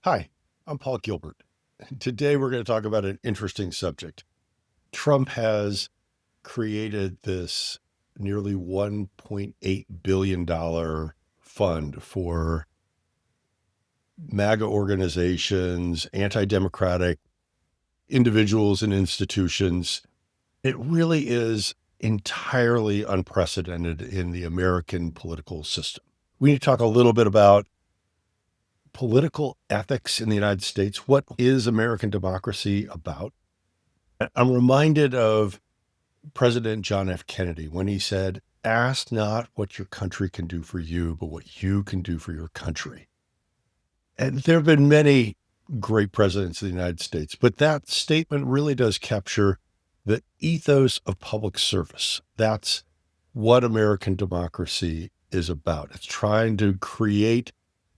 Hi, I'm Paul Gilbert. Today we're going to talk about an interesting subject. Trump has created this nearly $1.8 billion fund for MAGA organizations, anti democratic individuals and institutions. It really is entirely unprecedented in the American political system. We need to talk a little bit about political ethics in the United States. What is American democracy about? I'm reminded of President John F. Kennedy when he said, "Ask not what your country can do for you, but what you can do for your country." And there have been many great presidents of the United States, but that statement really does capture the ethos of public service. That's what American democracy is about. It's trying to create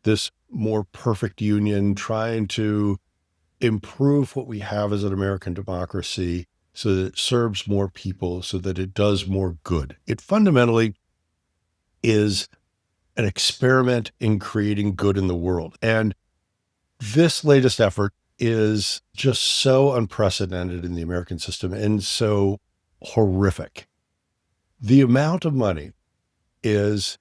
this more perfect union, trying to improve what we have as an American democracy so that it serves more people, so that it does more good. It fundamentally is an experiment in creating good in the world. And this latest effort is just so unprecedented in the American system and so horrific. The amount of money is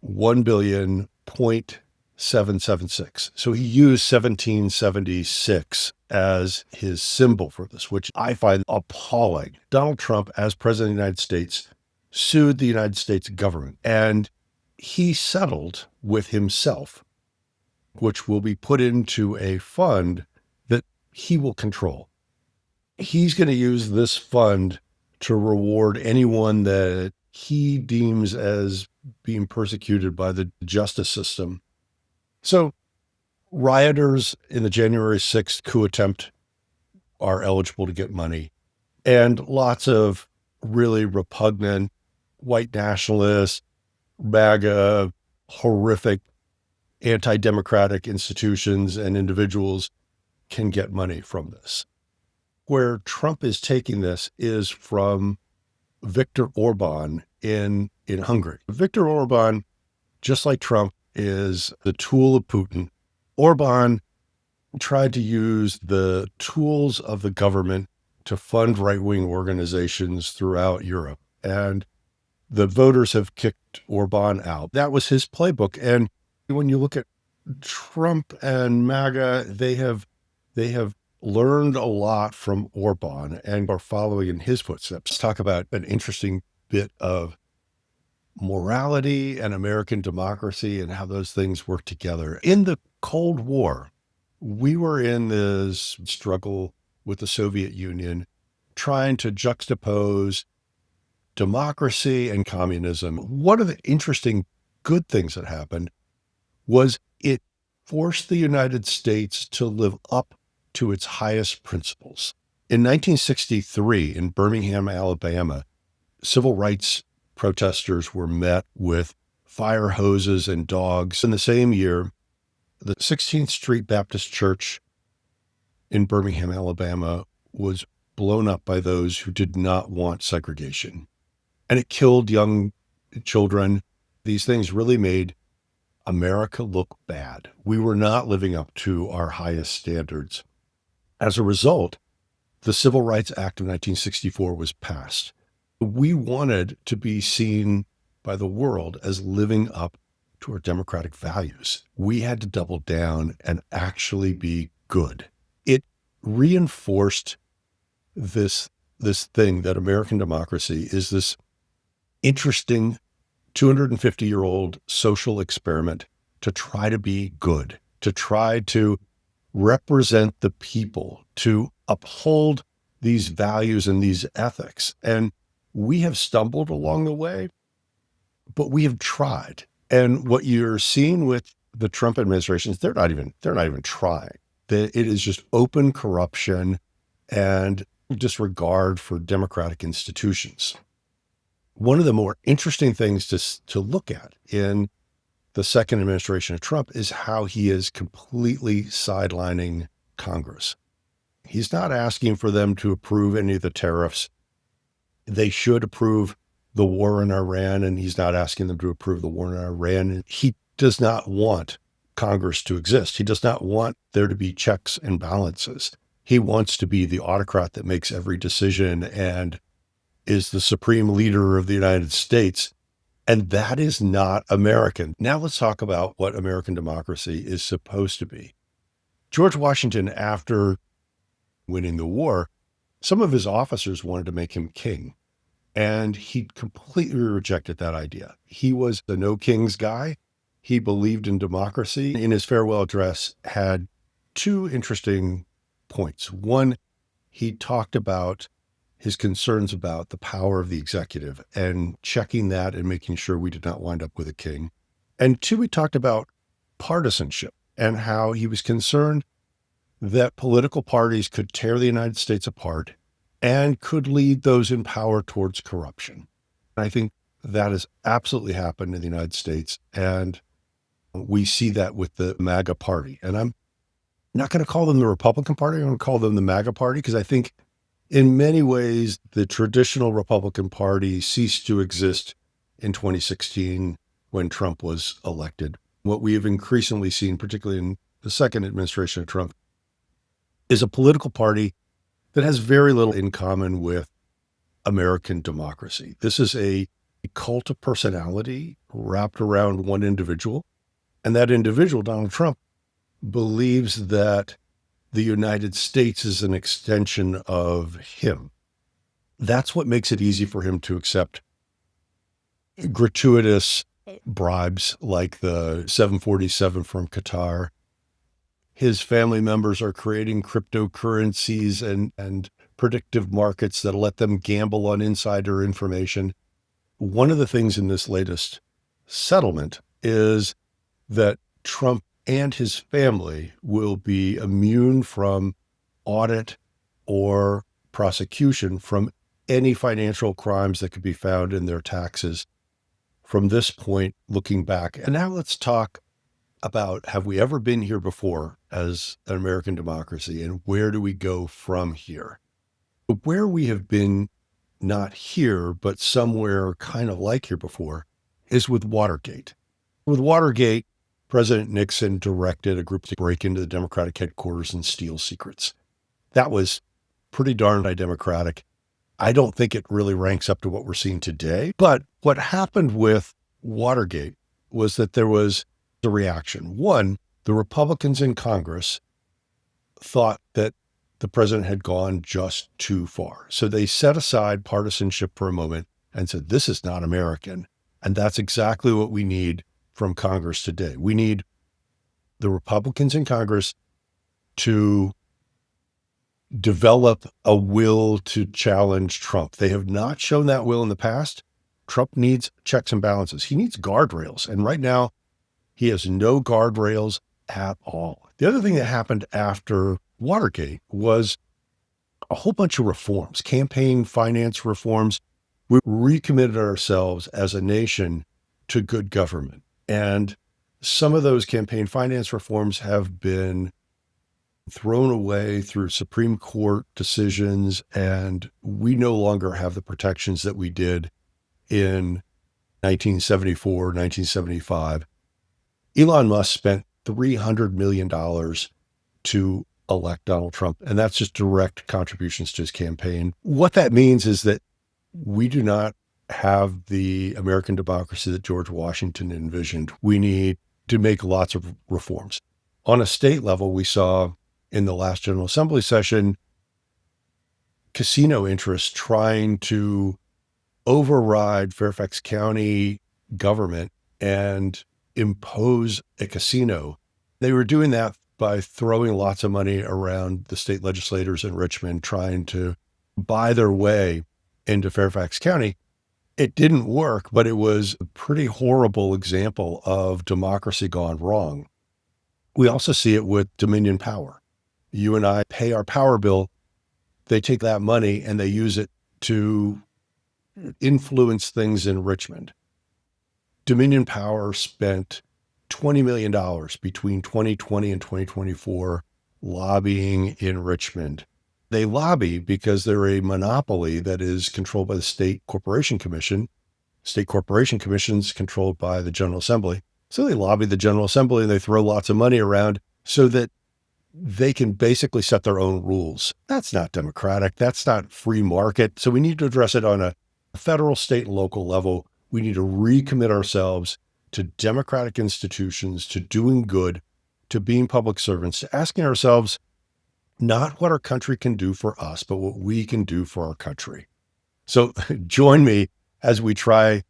1 billion.776. So he used 1776 as his symbol for this, which I find appalling. Donald Trump, as president of the United States, sued the United States government, and he settled with himself, which will be put into a fund that he will control. He's going to use this fund to reward anyone that he deems as being persecuted by the justice system. So rioters in the January 6th coup attempt are eligible to get money. And lots of really repugnant white nationalists, MAGA, horrific anti-democratic institutions and individuals can get money from this. Where Trump is taking this is from Viktor Orban in Hungary. Viktor Orban, just like Trump, is the tool of Putin. Orban tried to use the tools of the government to fund right-wing organizations throughout Europe. And the voters have kicked Orban out. That was his playbook. And when you look at Trump and MAGA, they have learned a lot from Orban and are following in his footsteps. Let's talk about an interesting bit of morality and American democracy and how those things work together. In the Cold War, we were in this struggle with the Soviet Union, trying to juxtapose democracy and communism. One of the interesting good things that happened was it forced the United States to live up to its highest principles. In 1963, in Birmingham, Alabama, civil rights protesters were met with fire hoses and dogs. In the same year, the 16th Street Baptist Church in Birmingham, Alabama, was blown up by those who did not want segregation. And it killed young children. These things really made America look bad. We were not living up to our highest standards. As a result, the Civil Rights Act of 1964 was passed. We wanted to be seen by the world as living up to our democratic values. We had to double down and actually be good. It reinforced this thing that American democracy is this interesting 250-year-old social experiment to try to be good, to try to represent the people, to uphold these values and these ethics. And we have stumbled along the way, but we have tried. And what you're seeing with the Trump administration is they're not even trying. It is just open corruption and disregard for democratic institutions. One of the more interesting things to look at in the second administration of Trump is how he is completely sidelining Congress. He's not asking for them to approve any of the tariffs. They should approve the war in Iran, and he's not asking them to approve the war in Iran. He does not want Congress to exist. He does not want there to be checks and balances. He wants to be the autocrat that makes every decision and is the supreme leader of the United States. And that is not American. Now let's talk about what American democracy is supposed to be. George Washington, after winning the war, some of his officers wanted to make him king. And he completely rejected that idea. He was the no kings guy. He believed in democracy. In his farewell address, had two interesting points. One, he talked about his concerns about the power of the executive and checking that and making sure we did not wind up with a king. And two, he talked about partisanship and how he was concerned that political parties could tear the United States apart and could lead those in power towards corruption. And I think that has absolutely happened in the United States. And we see that with the MAGA party. And I'm not going to call them the Republican Party. I'm going to call them the MAGA party, because I think in many ways, the traditional Republican Party ceased to exist in 2016 when Trump was elected. What we have increasingly seen, particularly in the second administration of Trump, is a political party that has very little in common with American democracy. This is a cult of personality wrapped around one individual. And that individual, Donald Trump, believes that the United States is an extension of him. That's what makes it easy for him to accept gratuitous bribes like the 747 from Qatar. His family members are creating cryptocurrencies and predictive markets that let them gamble on insider information. One of the things in this latest settlement is that Trump and his family will be immune from audit or prosecution from any financial crimes that could be found in their taxes from this point looking back. And now let's talk about, have we ever been here before as an American democracy, and where do we go from here? Where we have been not here, but somewhere kind of like here before, is with Watergate. With Watergate, President Nixon directed a group to break into the Democratic headquarters and steal secrets. That was pretty darn democratic. I don't think it really ranks up to what we're seeing today. But what happened with Watergate was that there was a reaction. One, the Republicans in Congress thought that the president had gone just too far. So they set aside partisanship for a moment and said, this is not American. And that's exactly what we need from Congress today. We need the Republicans in Congress to develop a will to challenge Trump. They have not shown that will in the past. Trump needs checks and balances. He needs guardrails. And right now, he has no guardrails at all. The other thing that happened after Watergate was a whole bunch of reforms, campaign finance reforms. We recommitted ourselves as a nation to good government. And some of those campaign finance reforms have been thrown away through Supreme Court decisions, and we no longer have the protections that we did in 1974, 1975. Elon Musk spent $300 million to elect Donald Trump, and that's just direct contributions to his campaign. What that means is that we do not have the American democracy that George Washington envisioned. We need to make lots of reforms. On a state level, we saw in the last General Assembly session, casino interests trying to override Fairfax County government and impose a casino. They were doing that by throwing lots of money around the state legislators in Richmond, trying to buy their way into Fairfax County. It didn't work, but it was a pretty horrible example of democracy gone wrong. We also see it with Dominion Power. You and I pay our power bill. They take that money and they use it to influence things in Richmond. Dominion Power spent $20 million between 2020 and 2024 lobbying in Richmond. They lobby because they're a monopoly that is controlled by the State Corporation Commission. State Corporation Commission is controlled by the General Assembly. So they lobby the General Assembly and they throw lots of money around so that they can basically set their own rules. That's not democratic. That's not free market. So we need to address it on a federal, state, and local level. We need to recommit ourselves to democratic institutions, to doing good, to being public servants, to asking ourselves not what our country can do for us, but what we can do for our country. So join me as we try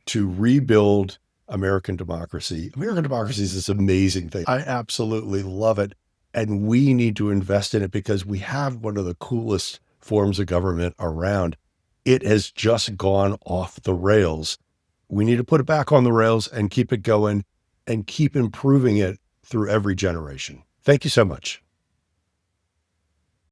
to rebuild American democracy. American democracy is this amazing thing. I absolutely love it. And we need to invest in it because we have one of the coolest forms of government around. It has just gone off the rails. We need to put it back on the rails and keep it going and keep improving it through every generation. Thank you so much.